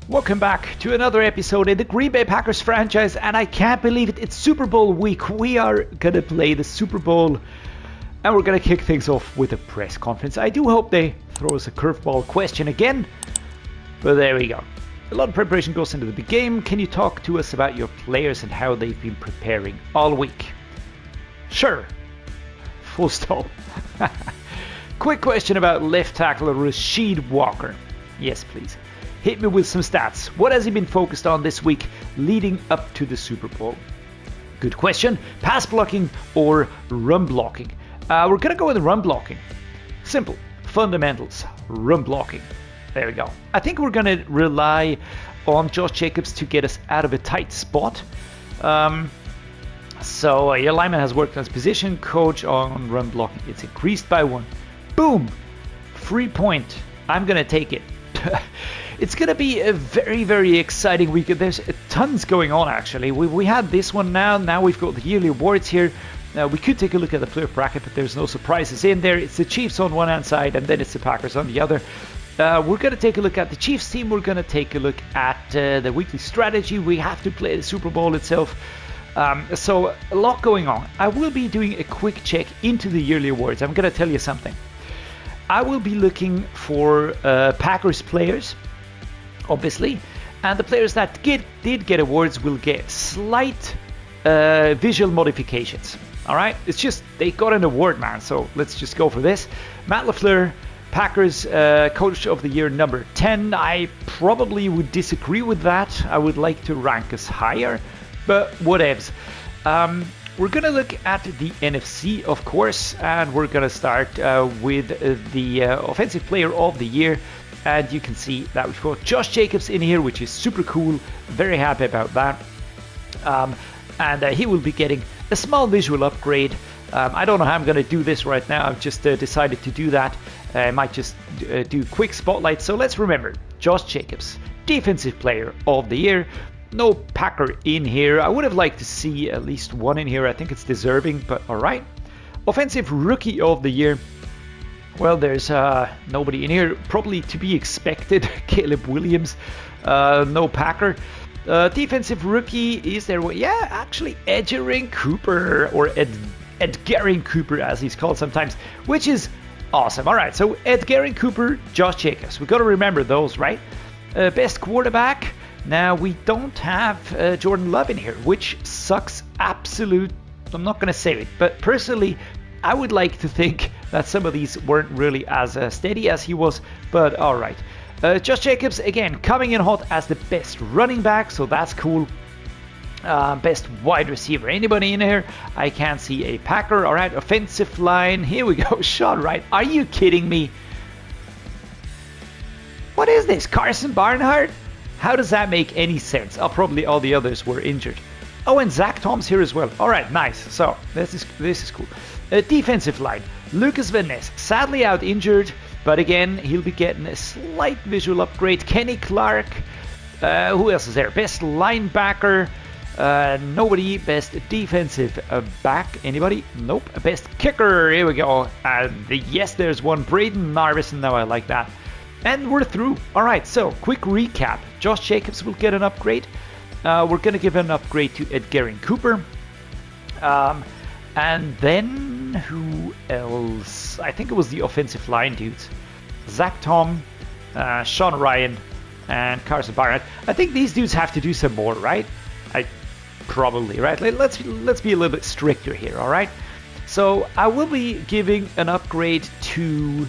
Welcome back to another episode in the Green Bay Packers franchise, and I can't believe it, it's Super Bowl week. We are gonna play the Super Bowl, and we're gonna kick things off with a press conference. I do hope they throw us a curveball question again, but there we go. A lot of preparation goes into the big game. Can you talk to us about your players and how they've been preparing all week? Sure. Full stop. Quick question about left tackle Rasheed Walker. Yes, please. Hit me with some stats. What has he been focused on this week leading up to the Super Bowl? Good question. Pass blocking or run blocking? We're going to go with run blocking. Simple. Fundamentals. Run blocking. There we go. I think we're going to rely on Josh Jacobs to get us out of a tight spot. So your lineman has worked on his position. Coach on run blocking. It's increased by 1. Boom. Free point. I'm going to take it. It's going to be a very, very exciting week. There's tons going on, actually. We had this one now. Now we've got the yearly awards here. We could take a look at the playoff bracket, but there's no surprises in there. It's the Chiefs on one hand side, and then it's the Packers on the other. We're going to take a look at the Chiefs team. We're going to take a look at the weekly strategy. We have to play the Super Bowl itself. So a lot going on. I will be doing a quick check into the yearly awards. I'm going to tell you something. I will be looking for Packers players, obviously, and the players that did get awards will get slight visual modifications. All right, it's just they got an award, man. So let's just go for this. Matt LaFleur, Packers Coach of the Year number 10. I probably would disagree with that. I would like to rank us higher, but whatevs. We're going to look at the NFC, of course, and we're going to start with the Offensive Player of the Year. And you can see that we've got Josh Jacobs in here, which is super cool. Very happy about that. And he will be getting a small visual upgrade. I don't know how I'm going to do this right now. I've just decided to do that. I might just do quick spotlight. So let's remember, Josh Jacobs, Defensive Player of the Year. No Packer in here. I would have liked to see at least one in here. I think it's deserving, but all right. Offensive Rookie of the Year. Well, there's nobody in here. Probably to be expected. Caleb Williams. No Packer. Defensive Rookie. Is there one? Yeah, actually, Edgerrin Cooper, or Edgerrin Cooper as he's called sometimes, which is awesome. All right, so Edgerrin Cooper, Josh Jacobs. We've got to remember those, right? Best quarterback. Now, we don't have Jordan Love in here, which sucks absolute. I'm not going to say it, but personally, I would like to think that some of these weren't really as steady as he was, but all right. Josh Jacobs, again, coming in hot as the best running back, so that's cool. Best wide receiver. Anybody in here? I can't see a Packer. All right, offensive line. Here we go. Sean Wright. Are you kidding me? What is this? Carson Barnhart? How does that make any sense? Oh, probably all the others were injured. Oh, and Zach Tom's here as well. All right, nice. So this is cool. Defensive line. Lucas Van Ness, sadly out injured, but again, he'll be getting a slight visual upgrade. Kenny Clark. Who else is there? Best linebacker. Nobody. Best defensive back. Anybody? Nope. Best kicker. Here we go. And yes, there's one. Braden Narvison. Now I like that. And we're through. All right, so quick recap. Josh Jacobs will get an upgrade. We're going to give an upgrade to Edgerrin Cooper. And then who else? I think it was the offensive line dudes. Zach Tom, Sean Ryan, and Carson Barnett. I think these dudes have to do some more, right? Probably, right? Let's be a little bit stricter here, all right? So I will be giving an upgrade to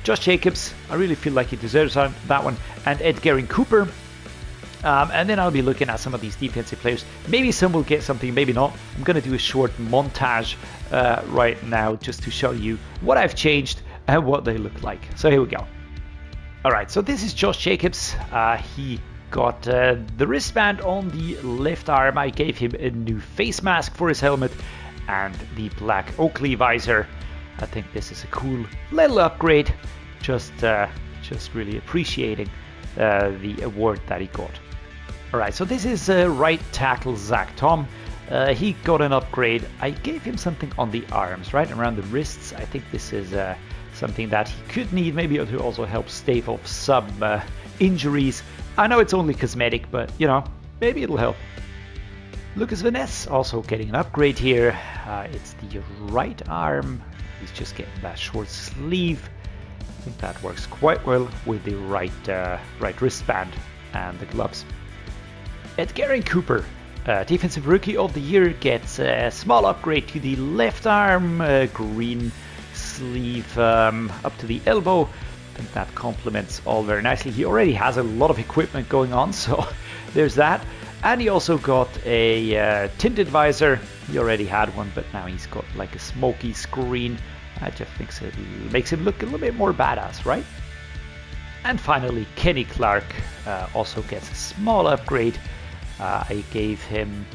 Josh Jacobs. I really feel like he deserves that one. And Edgerrin Cooper. And then I'll be looking at some of these defensive players. Maybe some will get something, maybe not. I'm going to do a short montage right now just to show you what I've changed and what they look like. So here we go. All right, so this is Josh Jacobs. He got the wristband on the left arm. I gave him a new face mask for his helmet and the black Oakley visor. I think this is a cool little upgrade. Just really appreciating the award that he got. Alright, so this is right tackle Zach Tom. He got an upgrade. I gave him something on the arms, right around the wrists. I think this is something that he could need, maybe to also help stave off some injuries. I know it's only cosmetic, but you know, maybe it'll help. Lucas Vaness also getting an upgrade here. It's the right arm. He's just getting that short sleeve. I think that works quite well with the right wristband and the gloves. Edgerrin Cooper, Defensive Rookie of the Year, gets a small upgrade to the left arm, green sleeve up to the elbow. I think that complements all very nicely. He already has a lot of equipment going on, so there's that. And he also got a tinted visor. He already had one, but now he's got like a smoky screen. That just makes him look a little bit more badass, right? And finally, Kenny Clark also gets a small upgrade. I gave him...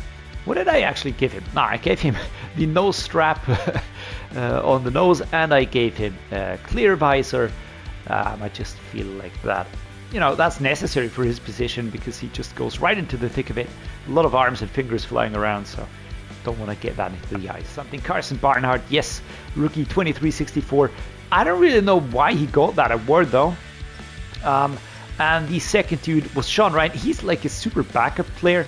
What did I actually give him? No, I gave him the nose strap on the nose, and I gave him a clear visor. I just feel like that, you know, that's necessary for his position because he just goes right into the thick of it. A lot of arms and fingers flying around, so don't want to get that into the eyes. Something Carson Barnhart, yes, rookie 2364. I don't really know why he got that award though. And the second dude was Sean Ryan. He's like a super backup player.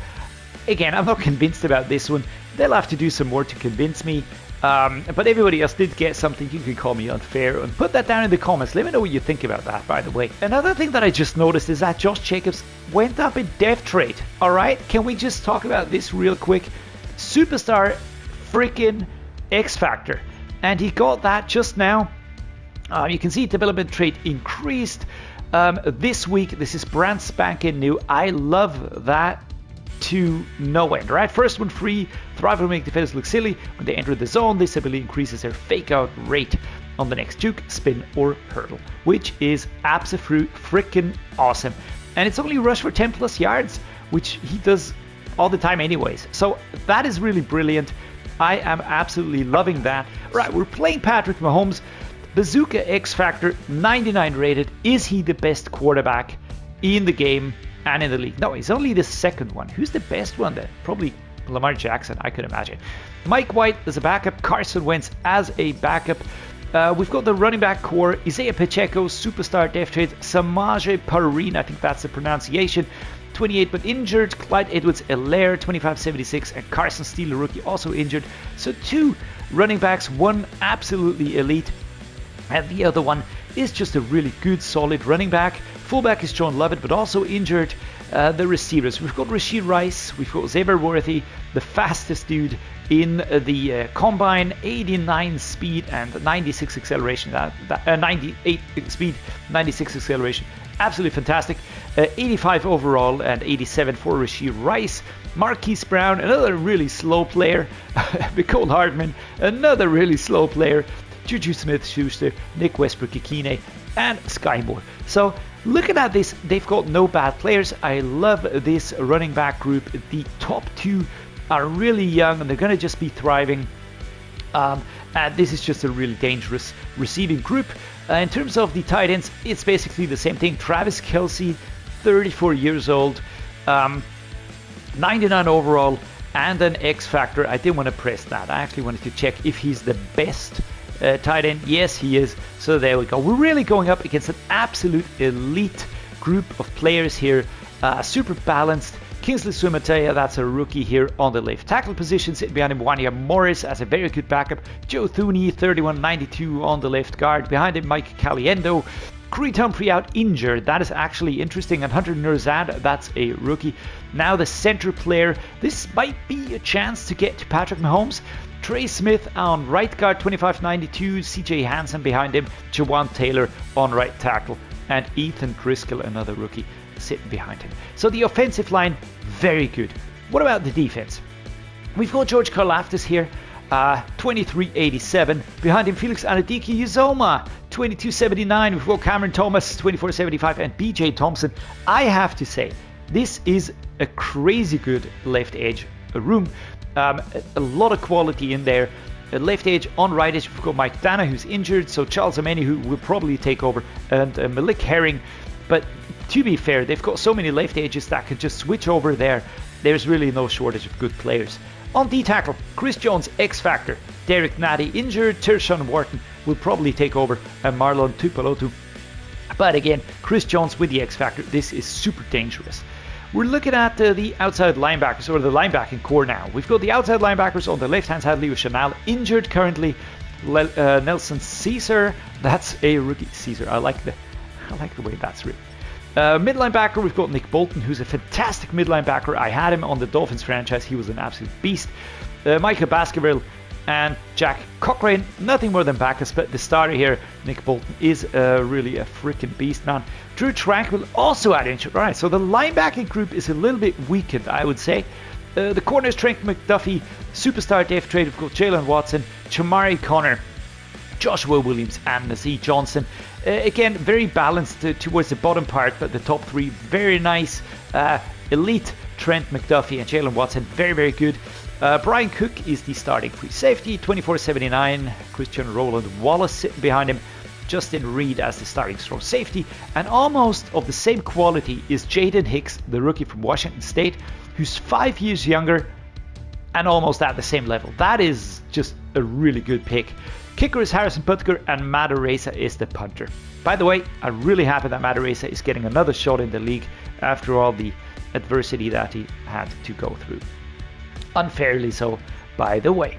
Again, I'm not convinced about this one. They'll have to do some more to convince me. But everybody else did get something. You can call me unfair and put that down in the comments. Let me know what you think about that, by the way. Another thing that I just noticed is that Josh Jacobs went up in dev trade. All right, can we just talk about this real quick? Superstar freaking X Factor. And he got that just now. You can see development trait increased this week. This is brand spanking new. I love that to no end, right? First one free. Thrive will make defenders look silly. When they enter the zone, this ability increases their fake out rate on the next juke, spin, or hurdle, which is absolute freaking awesome. And it's only rush for 10 plus yards, which he does all the time anyways. So that is really brilliant. I am absolutely loving that. Right, we're playing Patrick Mahomes. Bazooka X Factor, 99 rated. Is he the best quarterback in the game and in the league? No, he's only the second one. Who's the best one then? Probably Lamar Jackson, I could imagine. Mike White as a backup, Carson Wentz as a backup. We've got the running back core, Isaiah Pacheco, superstar dev trade, Samaje Perine, I think that's the pronunciation, 28 but injured, Clyde Edwards-Helaire, 2576, and Carson Steele, rookie, also injured. So two running backs, one absolutely elite, and the other one is just a really good, solid running back. Fullback is John Lovett, but also injured. The receivers, we've got Rashid Rice, we've got Xavier Worthy, the fastest dude in the combine, 89 speed and 96 acceleration, 98 speed, 96 acceleration, absolutely fantastic. 85 overall and 87 for Rashid Rice. Marquise Brown, another really slow player. Nicole Hardman, another really slow player. Juju Smith-Schuster, Nick Westbrook-Ikine, and Sky Moore. So looking at this, they've got no bad players. I love this running back group. The top two are really young and they're going to just be thriving. And this is just a really dangerous receiving group. In terms of the tight ends, it's basically the same thing. Travis Kelce, 34 years old, 99 overall, and an X Factor. I didn't want to press that. I actually wanted to check if he's the best tight end. Yes, he is. So there we go. We're really going up against an absolute elite group of players here. Super balanced. Kingsley Sumatea, that's a rookie here on the left tackle position. Sitting behind him, Wanya Morris as a very good backup. Joe Thuney, 31.92 on the left guard. Behind him, Mike Caliendo. Creed Humphrey out injured. That is actually interesting. And Hunter Nurzad, that's a rookie. Now the center player. This might be a chance to get to Patrick Mahomes. Trey Smith on right guard, 25.92. CJ Hansen behind him. Jawan Taylor on right tackle. And Ethan Driscoll, another rookie, sitting behind him. So the offensive line, very good. What about the defense? We've got George Karlaftis here, 23.87. Behind him, Felix Anadiki-Uzoma, 22.79. We've got Cameron Thomas, 24.75, and BJ Thompson. I have to say, this is a crazy good left edge room. A lot of quality in there. Left edge, on right edge, we've got Mike Dana, who's injured, so Charles Ameni, who will probably take over, and Malik Herring. But to be fair, they've got so many left edges that could just switch over there. There's really no shortage of good players. On D-tackle, Chris Jones, X Factor. Derek Nady injured. Tershawn Wharton will probably take over. And Marlon Tuipulotu, But again, Chris Jones with the X Factor, this is super dangerous. We're looking at the outside linebackers, or the linebacking core now. We've got the outside linebackers on the left-hand side. Leo Chanel injured currently. Nelson Caesar, that's a rookie. Caesar, I like the way that's written. Mid linebacker, we've got Nick Bolton, who's a fantastic mid linebacker. I had him on the Dolphins franchise. He was an absolute beast. Micah Baskerville and Jack Cochrane, nothing more than backups, but the starter here, Nick Bolton, is really a freaking beast, man. Drew Tranquil also had injured. All right, so the linebacking group is a little bit weakened, I would say. The corners, Trent McDuffie, superstar Dave Trade, we've got Jalen Watson, Chamari Connor, Joshua Williams, and Nazee Johnson. Again, very balanced towards the bottom part, but the top three, very nice. Elite Trent McDuffie and Jalen Watson, very, very good. Brian Cook is the starting free safety, 24.79. Christian Roland Wallace sitting behind him. Justin Reed as the starting strong safety. And almost of the same quality is Jaden Hicks, the rookie from Washington State, who's 5 years younger and almost at the same level. That is just a really good pick. Kicker is Harrison Butker, and Matt Areza is the punter. By the way, I'm really happy that Matt Areza is getting another shot in the league after all the adversity that he had to go through. Unfairly so, by the way.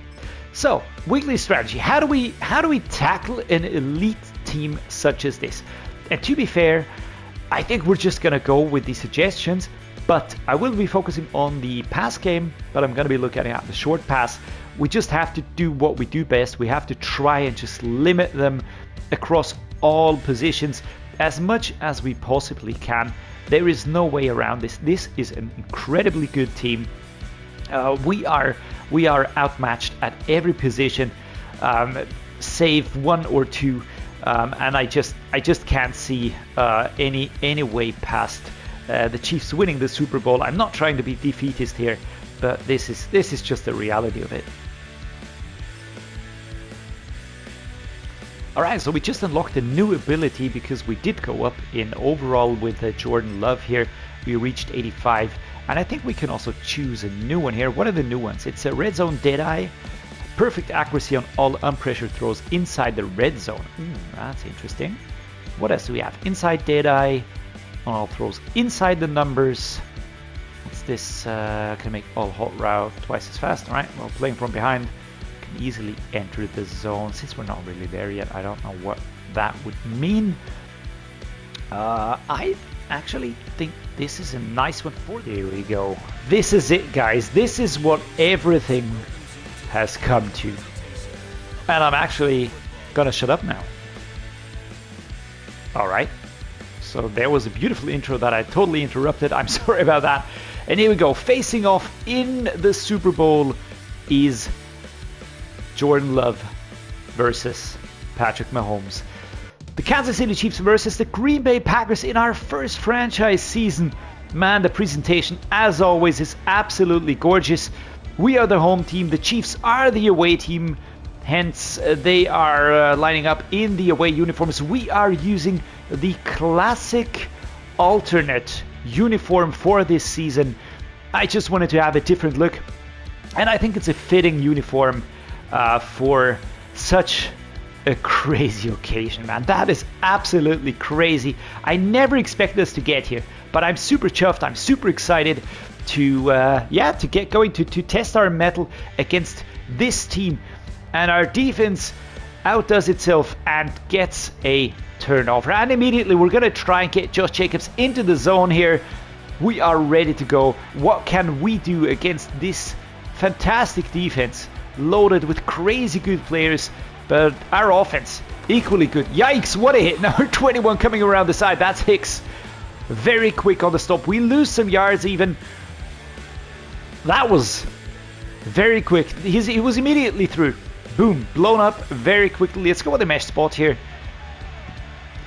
So, weekly strategy. How do we tackle an elite team such as this? And to be fair, I think we're just gonna go with the suggestions, but I will be focusing on the pass game, but I'm gonna be looking at the short pass. We just have to do what we do best. We have to try and just limit them across all positions as much as we possibly can. There is no way around this. This is an incredibly good team. We are outmatched at every position, save one or two, and I just can't see any way past the Chiefs winning the Super Bowl. I'm not trying to be defeatist here, but this is just the reality of it. Alright, so we just unlocked a new ability because we did go up in overall with Jordan Love here. We reached 85, and I think we can also choose a new one here. What are the new ones? It's a red zone Deadeye, perfect accuracy on all unpressured throws inside the red zone. That's interesting. What else do we have? Inside Deadeye on all throws inside the numbers. What's this? Can make all hot route twice as fast. Alright, well, playing from behind. Easily enter the zone. Since we're not really there yet, I don't know what that would mean. I actually think this is a nice one for you. Here we go. This is it, guys. This is what everything has come to. And I'm actually gonna shut up now. Alright. So there was a beautiful intro that I totally interrupted. I'm sorry about that. And here we go. Facing off in the Super Bowl is Jordan Love versus Patrick Mahomes. The Kansas City Chiefs versus the Green Bay Packers in our first franchise season. Man, the presentation, as always, is absolutely gorgeous. We are the home team. The Chiefs are the away team. Hence, they are lining up in the away uniforms. We are using the classic alternate uniform for this season. I just wanted to have a different look. And I think it's a fitting uniform for such a crazy occasion, man. That is absolutely crazy. I never expected us to get here, but I'm super chuffed. I'm super excited to get going, to test our mettle against this team. And our defense outdoes itself and gets a turnover. And immediately we're going to try and get Josh Jacobs into the zone here. We are ready to go. What can we do against this fantastic defense? Loaded with crazy good players, but our offense equally good. Yikes, what a hit. Number 21 coming around the side. That's Hicks. Very quick on the stop. We lose some yards even. That was very quick. He was immediately through. Boom, blown up very quickly. Let's go with the mesh spot here.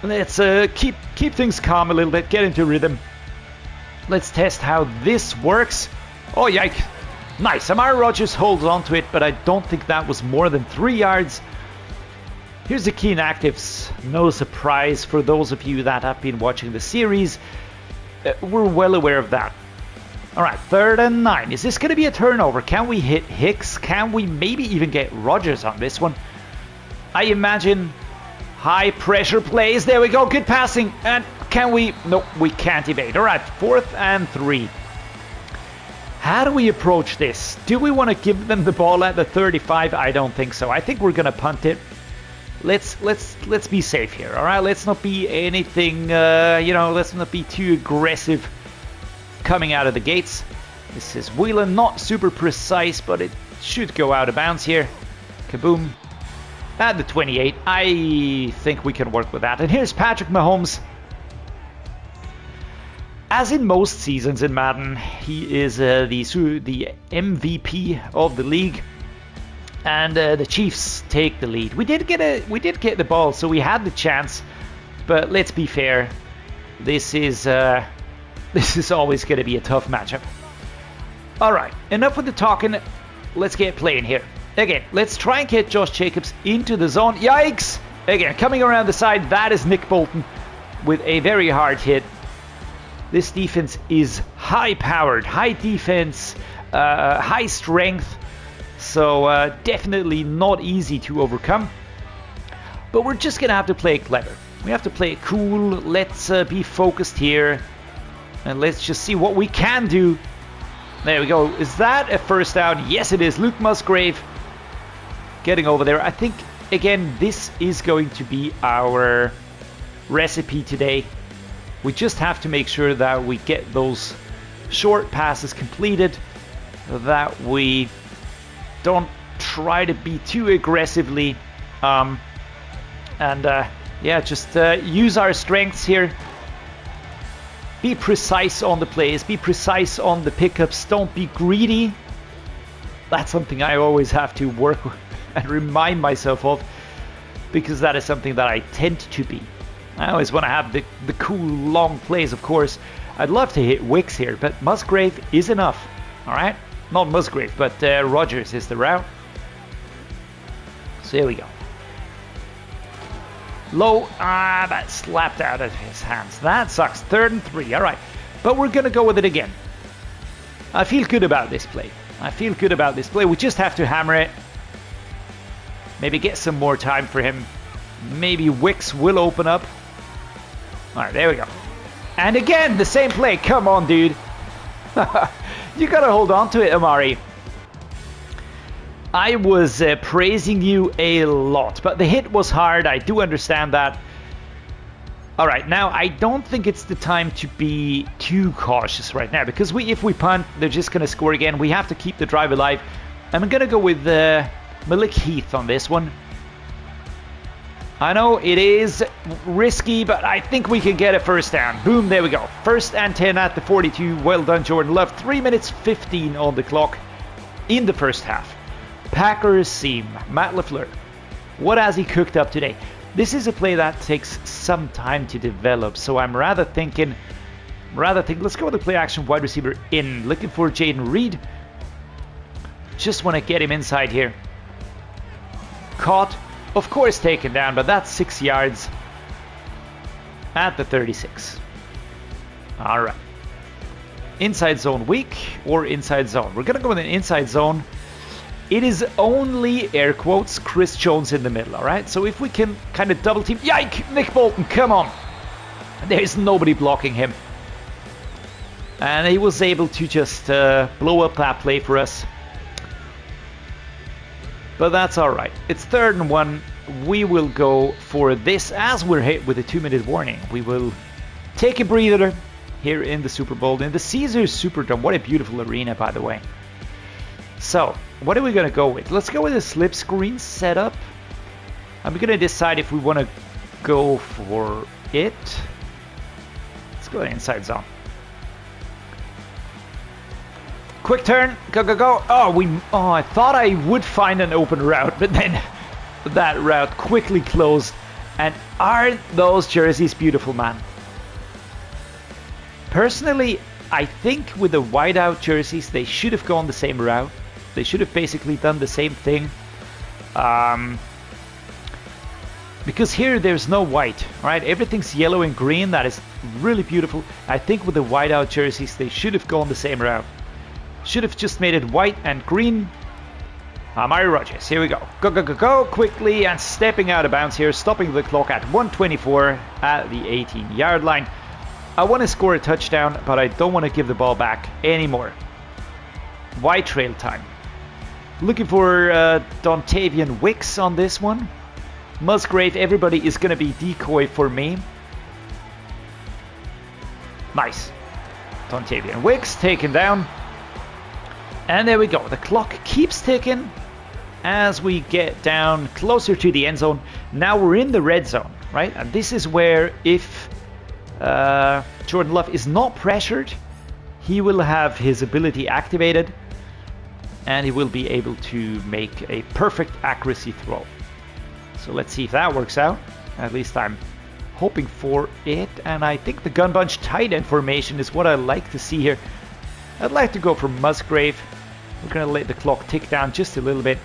Let's keep things calm a little bit, get into rhythm. Let's test how this works. Oh, yike. Nice. Amari Rodgers holds on to it, but I don't think that was more than 3 yards. Here's the key inactives. No surprise for those of you that have been watching the series. We're well aware of that. All right, 3rd and 9. Is this going to be a turnover? Can we hit Hicks? Can we maybe even get Rodgers on this one? I imagine High pressure plays. There we go. Good passing. And can we? No, we can't evade. All right, 4th and 3. How do we approach this? Do we want to give them the ball at the 35? I don't think so. I think we're gonna punt it. Let's be safe here. All right, let's not be anything. Let's not be too aggressive coming out of the gates. This is Whelan, not super precise, but it should go out of bounds here. Kaboom. At the 28, I think we can work with that. And here's Patrick Mahomes. As in most seasons in Madden, he is the MVP of the league, and the Chiefs take the lead. We did get the ball, so we had the chance. But let's be fair, this is always going to be a tough matchup. All right, enough with the talking. Let's get playing here. Again, let's try and get Josh Jacobs into the zone. Yikes! Again, coming around the side, that is Nick Bolton with a very hard hit. This defense is high-powered, high defense, high strength, so definitely not easy to overcome. But we're just going to have to play it clever. We have to play it cool. Let's be focused here, and let's just see what we can do. There we go. Is that a first down? Yes, it is. Luke Musgrave getting over there. I think, again, this is going to be our recipe today. We just have to make sure that we get those short passes completed, that we don't try to be too aggressively, just use our strengths here. Be precise on the plays, be precise on the pickups, don't be greedy. That's something I always have to work with and remind myself of, because that is something that I tend to be. I always want to have the cool long plays, of course. I'd love to hit Wicks here, but Musgrave is enough. All right? Not Musgrave, but Rogers is the route. So here we go. Low. That slapped out of his hands. That sucks. 3rd and 3. All right. But we're going to go with it again. I feel good about this play. We just have to hammer it. Maybe get some more time for him. Maybe Wicks will open up. All right, there we go. And again, the same play. Come on, dude. You got to hold on to it, Amari. I was praising you a lot, but the hit was hard. I do understand that. All right, now I don't think it's the time to be too cautious right now, because if we punt, they're just going to score again. We have to keep the drive alive. I'm going to go with Malik Heath on this one. I know it is risky, but I think we can get a first down. Boom, there we go. 1st and 10 at the 42. Well done, Jordan Love. 3 minutes 15 on the clock in the first half. Packers seam. Matt LaFleur. What has he cooked up today? This is a play that takes some time to develop, so I'm rather thinking, let's go with the play action wide receiver in. Looking for Jaden Reed. Just want to get him inside here. Caught. Of course taken down, but that's 6 yards at the 36. All right. Inside zone weak or inside zone? We're going to go with an inside zone. It is only, air quotes, Chris Jones in the middle, all right? So if we can kind of double team... Yike! Nick Bolton, come on! There's nobody blocking him. And he was able to just blow up that play for us. But that's all right. It's 3rd and 1. We will go for this as we're hit with a 2-minute warning. We will take a breather here in the Super Bowl, in the Caesars Superdome. What a beautiful arena, by the way. So, what are we going to go with? Let's go with a slip screen setup. I'm going to decide if we want to go for it. Let's go inside zone. Quick turn, go, go, go. Oh, I thought I would find an open route, but then that route quickly closed. And aren't those jerseys beautiful, man? Personally, I think with the whiteout jerseys, they should have gone the same route. They should have basically done the same thing. Because here there's no white, right? Everything's yellow and green. That is really beautiful. I think with the whiteout jerseys, they should have gone the same route. Should have just made it white and green. Amari Rogers, here we go. Go quickly and stepping out of bounds here, stopping the clock at 1:24 at the 18-yard line. I want to score a touchdown, but I don't want to give the ball back anymore. Wide trail time. Looking for Dontavian Wicks on this one. Musgrave, everybody is going to be decoy for me. Nice. Dontavian Wicks taken down. And there we go. The clock keeps ticking as we get down closer to the end zone. Now we're in the red zone, right? And this is where if Jordan Love is not pressured, he will have his ability activated and he will be able to make a perfect accuracy throw. So let's see if that works out. At least I'm hoping for it. And I think the gun bunch tight end formation is what I like to see here. I'd like to go for Musgrave. We're going to let the clock tick down just a little bit.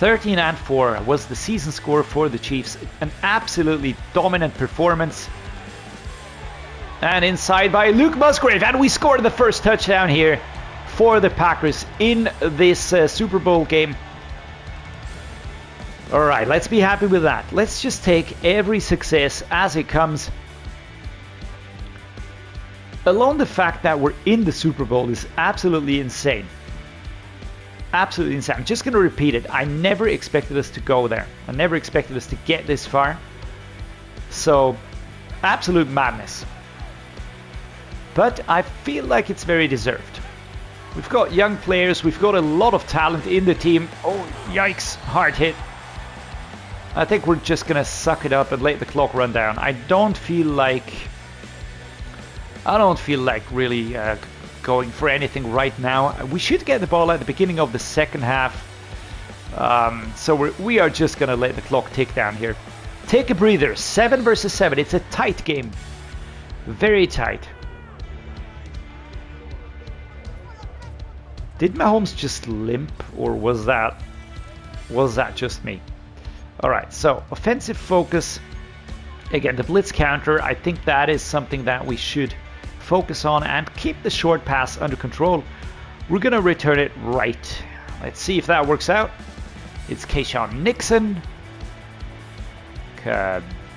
13-4 was the season score for the Chiefs. An absolutely dominant performance. And inside by Luke Musgrave. And we scored the first touchdown here for the Packers in this Super Bowl game. Alright, let's be happy with that. Let's just take every success as it comes. Alone the fact that we're in the Super Bowl is absolutely insane. Absolutely insane. I'm just going to repeat it. I never expected us to go there. I never expected us to get this far. So, absolute madness. But I feel like it's very deserved. We've got young players. We've got a lot of talent in the team. Oh, yikes. Hard hit. I think we're just going to suck it up and let the clock run down. I don't feel like really going for anything right now. We should get the ball at the beginning of the second half. So we are just going to let the clock tick down here. Take a breather. 7 versus 7. It's a tight game. Very tight. Did Mahomes just limp, or was that just me? Alright, so offensive focus. Again, the blitz counter. I think that is something that we should focus on and keep the short pass under control. We're going to return it right. Let's see if that works out. It's Keyshawn Nixon.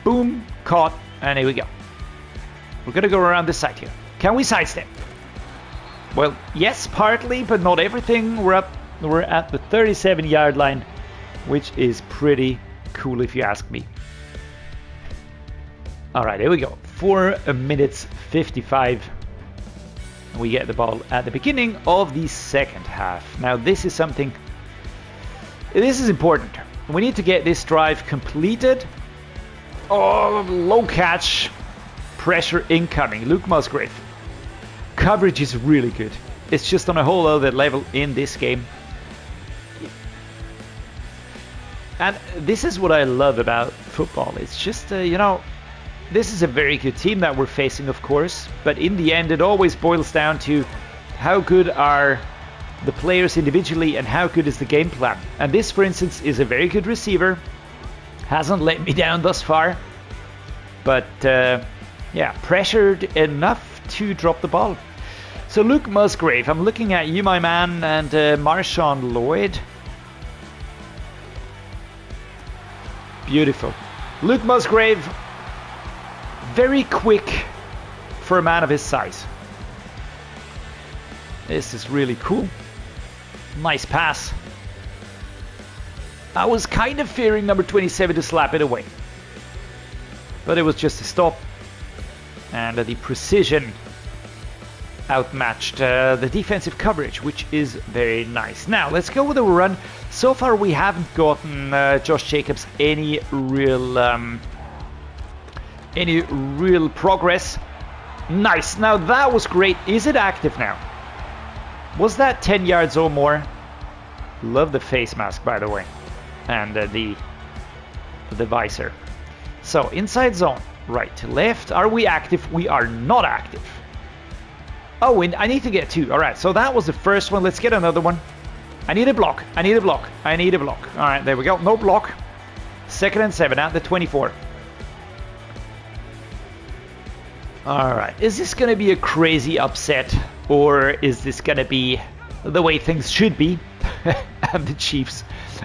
Boom, caught, and here we go. We're going to go around this side here. Can we sidestep? Well, yes, partly, but not everything. We're at the 37-yard line, which is pretty cool if you ask me. Alright, here we go. 4 minutes 55. We get the ball at the beginning of the second half. Now this is important. We need to get this drive completed. Oh, low catch. Pressure incoming. Luke Musgrave. Coverage is really good. It's just on a whole other level in this game. And this is what I love about football. It's just, this is a very good team that we're facing, of course. But in the end, it always boils down to how good are the players individually and how good is the game plan. And this, for instance, is a very good receiver. Hasn't let me down thus far. But, yeah, pressured enough to drop the ball. So Luke Musgrave, I'm looking at you, my man, and Marshawn Lloyd. Beautiful. Luke Musgrave, very quick for a man of his size. This is really cool. Nice pass. I was kind of fearing number 27 to slap it away. But it was just a stop. And the precision outmatched the defensive coverage, which is very nice. Now, let's go with a run. So far, we haven't gotten Josh Jacobs any real progress. Nice. Now, that was great. Is it active now? Was that 10 yards or more? Love the face mask, by the way. And the visor. So, inside zone. Right to left. Are we active? We are not active. Oh, and I need to get 2. Alright, so that was the first one. Let's get another one. I need a block. I need a block. I need a block. Alright, there we go. No block. 2nd and 7 at the 24. Alright, is this going to be a crazy upset? Or is this going to be the way things should be? and the Chiefs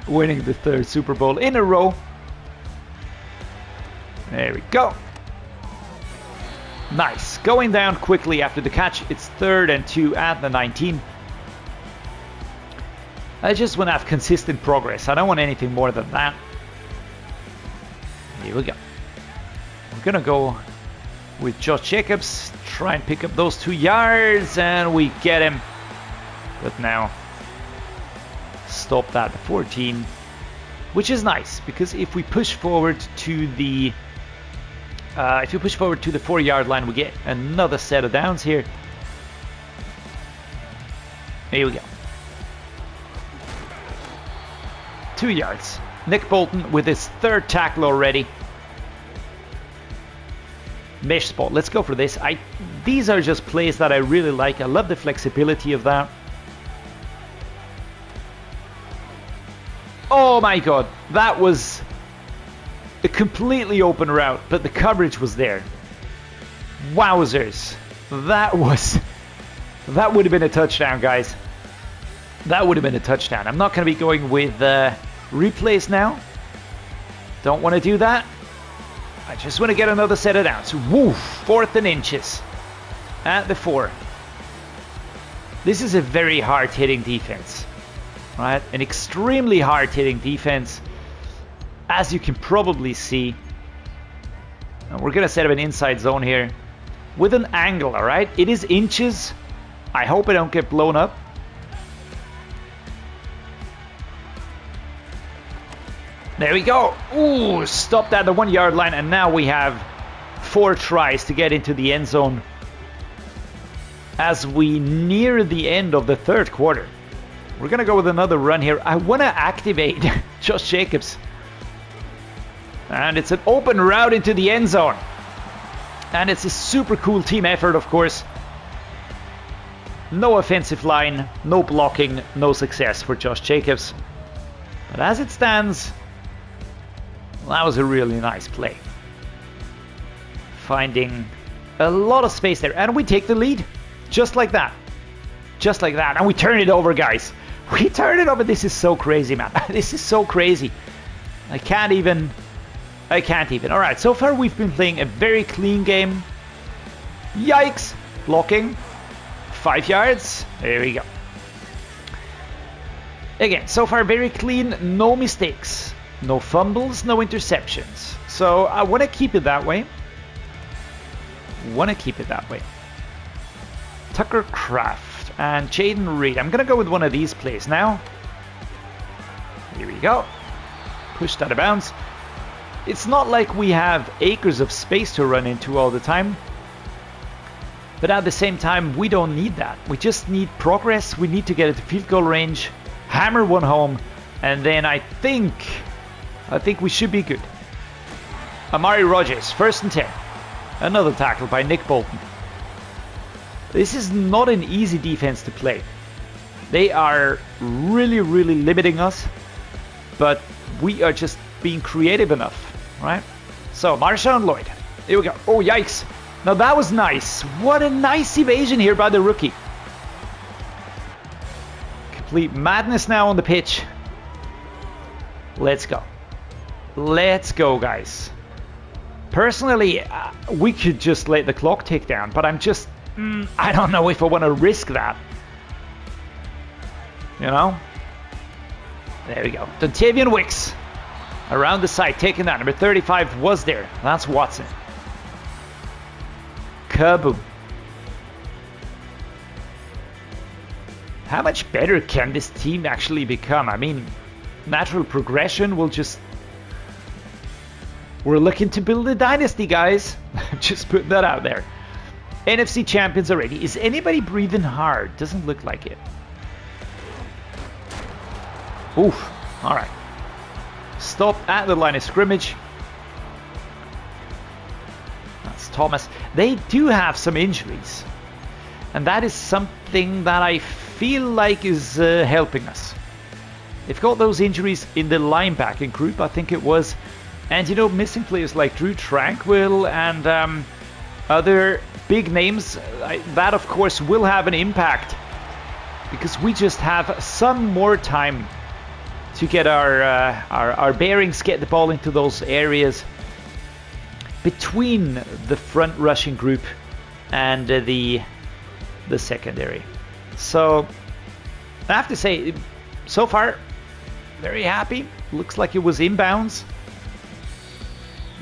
winning the 3rd Super Bowl in a row. There we go. Nice. Going down quickly after the catch. It's 3rd and 2 at the 19. I just want to have consistent progress. I don't want anything more than that. Here we go. We're going to go with Josh Jacobs. Try and pick up those 2 yards. And we get him. But now, stop that at 14. Which is nice. Because if we push forward to the 4-yard line, we get another set of downs here. Here we go. 2 yards. Nick Bolton with his 3rd tackle already. Mesh spot. Let's go for this. These are just plays that I really like. I love the flexibility of that. Oh my god. That was a completely open route, but the coverage was there. Wowzers. That would have been a touchdown, guys. That would have been a touchdown. I'm not going to be going with replays now. Don't want to do that. I just want to get another set of downs. Woof! 4th and inches. At the 4. This is a very hard-hitting defense. Right? An extremely hard-hitting defense. As you can probably see. And we're going to set up an inside zone here. With an angle, alright? It is inches. I hope I don't get blown up. There we go. Ooh, stopped at the 1-yard line, and now we have 4 tries to get into the end zone as we near the end of the 3rd quarter. We're going to go with another run here. I want to activate Josh Jacobs. And it's an open route into the end zone. And it's a super cool team effort, of course. No offensive line, no blocking, no success for Josh Jacobs. But as it stands, that was a really nice play. Finding a lot of space there. And we take the lead. Just like that. Just like that. And we turn it over, guys. We turn it over. This is so crazy, man. This is so crazy. I can't even. Alright, so far we've been playing a very clean game. Yikes. Blocking. 5 yards. There we go. Again, so far very clean. No mistakes. No fumbles, no interceptions. So I want to keep it that way. Tucker Kraft and Jaden Reed. I'm going to go with one of these plays now. Here we go. Pushed out of bounds. It's not like we have acres of space to run into all the time. But at the same time, we don't need that. We just need progress. We need to get into field goal range. Hammer one home. And then I think we should be good. Amari Rogers, 1st and 10. Another tackle by Nick Bolton. This is not an easy defense to play. They are really, really limiting us. But we are just being creative enough, right? So, Marshawn Lloyd. Here we go. Oh, yikes. Now that was nice. What a nice evasion here by the rookie. Complete madness now on the pitch. Let's go. Let's go, guys. Personally, we could just let the clock tick down, but I'm just... I don't know if I want to risk that. You know? There we go. Dontavian Wicks. Around the side, taking that. Number 35 was there. That's Watson. Kaboom. How much better can this team actually become? I mean, natural progression will just... We're looking to build a dynasty, guys. Just put that out there. NFC champions already. Is anybody breathing hard? Doesn't look like it. Oof. Alright. Stop at the line of scrimmage. That's Thomas. They do have some injuries. And that is something that I feel like is helping us. They've got those injuries in the linebacking group, I think it was. And you know, missing players like Drew Tranquil and other big names, that of course will have an impact because we just have some more time to get our bearings, get the ball into those areas between the front rushing group and the secondary. So I have to say, so far, very happy. Looks like it was inbounds.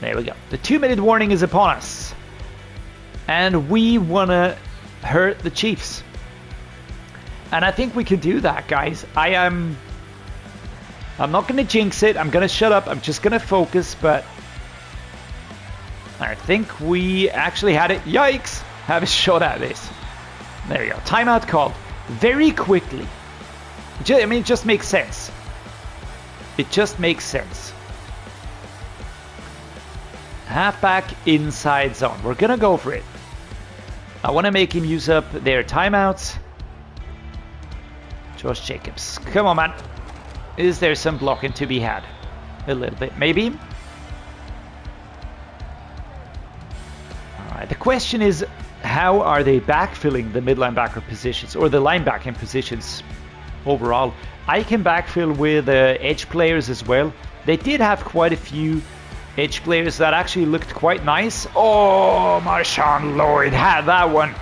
There we go. The 2-minute warning is upon us. And we want to hurt the Chiefs. And I think we can do that, guys. I'm not going to jinx it. I'm going to shut up. I'm just going to focus. But I think we actually had it. Yikes. Have a shot at this. There we go. Timeout called. Very quickly. I mean, it just makes sense. It just makes sense. Halfback inside zone. We're going to go for it. I want to make him use up their timeouts. Josh Jacobs. Come on, man. Is there some blocking to be had? A little bit, maybe. Alright, the question is, how are they backfilling the mid linebacker positions or the linebacking positions overall? I can backfill with edge players as well. They did have quite a few edge players that actually looked quite nice. Oh, Marshawn Lloyd had that one.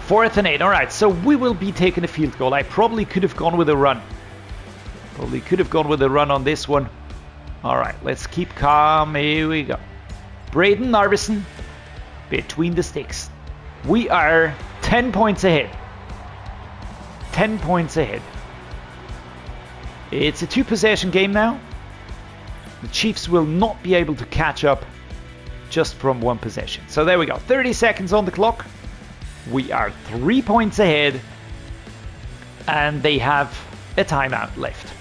4th and 8. All right, so we will be taking a field goal. I probably could have gone with a run. Probably could have gone with a run on this one. All right, let's keep calm. Here we go. Braden Narvison between the sticks. We are 10 points ahead. 10 points ahead. It's a 2-possession game now. The Chiefs will not be able to catch up just from 1 possession. So there we go. 30 seconds on the clock. We are 3 points ahead. And they have a timeout left.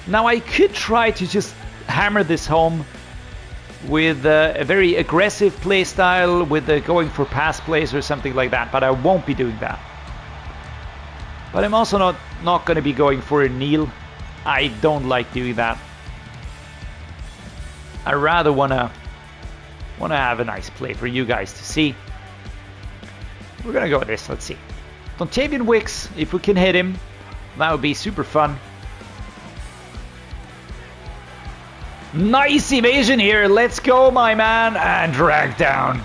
Now I could try to just hammer this home with a very aggressive play style, with going for pass plays or something like that. But I won't be doing that. But I'm also not going to be going for a kneel. I don't like doing that. I rather wanna have a nice play for you guys to see. We're gonna go with this. Let's see. Dontavian Wicks, if we can hit him, that would be super fun. Nice evasion here. Let's go, my man, and drag down.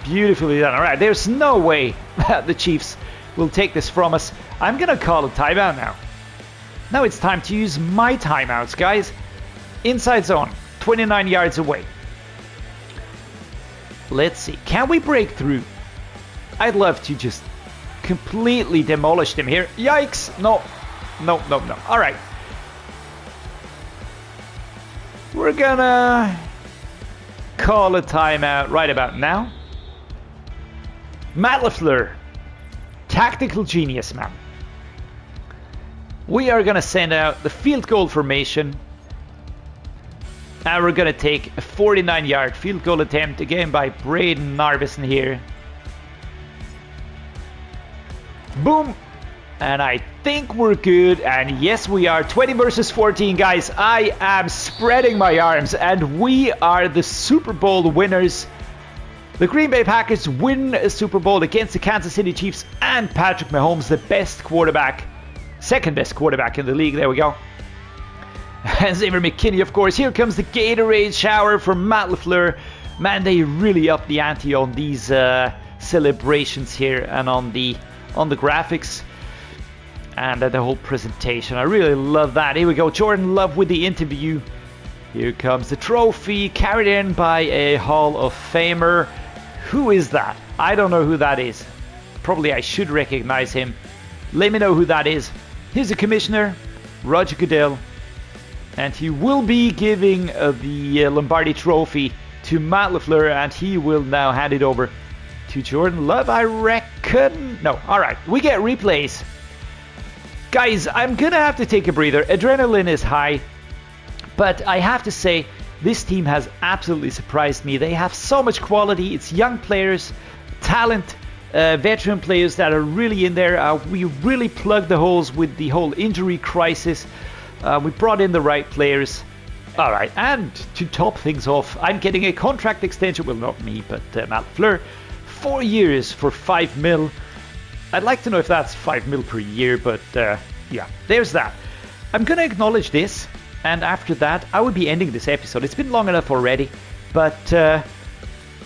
Beautifully done. All right, there's no way that the Chiefs will take this from us. I'm gonna call a timeout now. Now it's time to use my timeouts, guys. Inside zone. 29 yards away. Let's see. Can we break through? I'd love to just completely demolish them here. Yikes. No. No, no, no. All right. We're gonna call a timeout right about now. Matt LaFleur. Tactical genius, man. We are gonna send out the field goal formation. And we're going to take a 49-yard field goal attempt again by Braden Narvison here. Boom. And I think we're good. And yes, we are. 20 versus 14, guys. I am spreading my arms. And we are the Super Bowl winners. The Green Bay Packers win a Super Bowl against the Kansas City Chiefs and Patrick Mahomes, the best quarterback. Second best quarterback in the league. There we go. And Xavier McKinney, of course. Here comes the Gatorade shower from Matt LaFleur. Man, they really upped the ante on these celebrations here and on the graphics and the whole presentation. I really love that. Here we go. Jordan Love with the interview. Here comes the trophy, carried in by a Hall of Famer. Who is that? I don't know who that is. Probably I should recognize him. Let me know who that is. Here's the commissioner, Roger Goodell. And he will be giving the Lombardi Trophy to Matt LaFleur, and he will now hand it over to Jordan Love, I reckon. No, all right, we get replays. Guys, I'm going to have to take a breather. Adrenaline is high, but I have to say, this team has absolutely surprised me. They have so much quality. It's young players, talent, veteran players that are really in there. We really plugged the holes with the whole injury crisis. We brought in the right players. All right, and to top things off, I'm getting a contract extension. Well, not me, but Matt LaFleur. 4 years for $5 million. I'd like to know if that's 5 mil per year, but yeah, there's that. I'm gonna acknowledge this, and after that, I will be ending this episode. It's been long enough already, but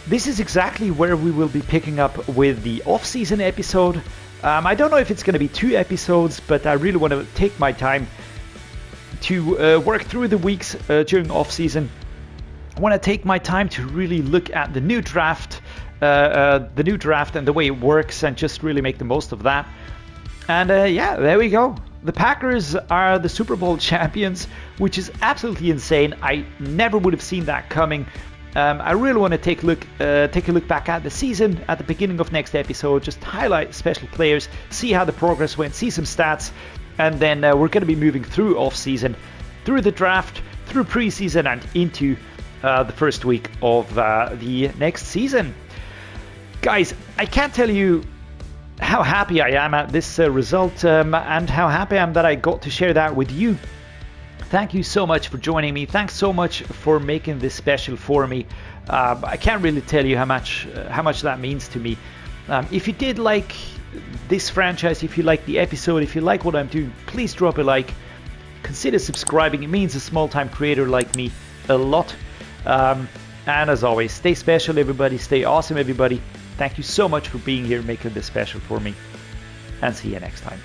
this is exactly where we will be picking up with the off-season episode. I don't know if it's gonna be 2 episodes, but I really want to take my time to work through the weeks during off-season. I want to take my time to really look at the new draft and the way it works, and just really make the most of that. And yeah, there we go. The Packers are the Super Bowl champions, which is absolutely insane. I never would have seen that coming. I really want to take a look back at the season at the beginning of next episode, just highlight special players, see how the progress went, see some stats, and then we're going to be moving through off-season, through the draft, through preseason, and into the first week of the next season. Guys, I can't tell you how happy I am at this result, and how happy I am that I got to share that with you. Thank you so much for joining me. Thanks so much for making this special for me. I can't really tell you how much that means to me. If you did like this franchise, if you like the episode, if you like what I'm doing, please drop a like. Consider subscribing. It means a small-time creator like me a lot. And as always, stay special, everybody. Stay awesome, everybody. Thank you so much for being here, making this special for me. And see you next time.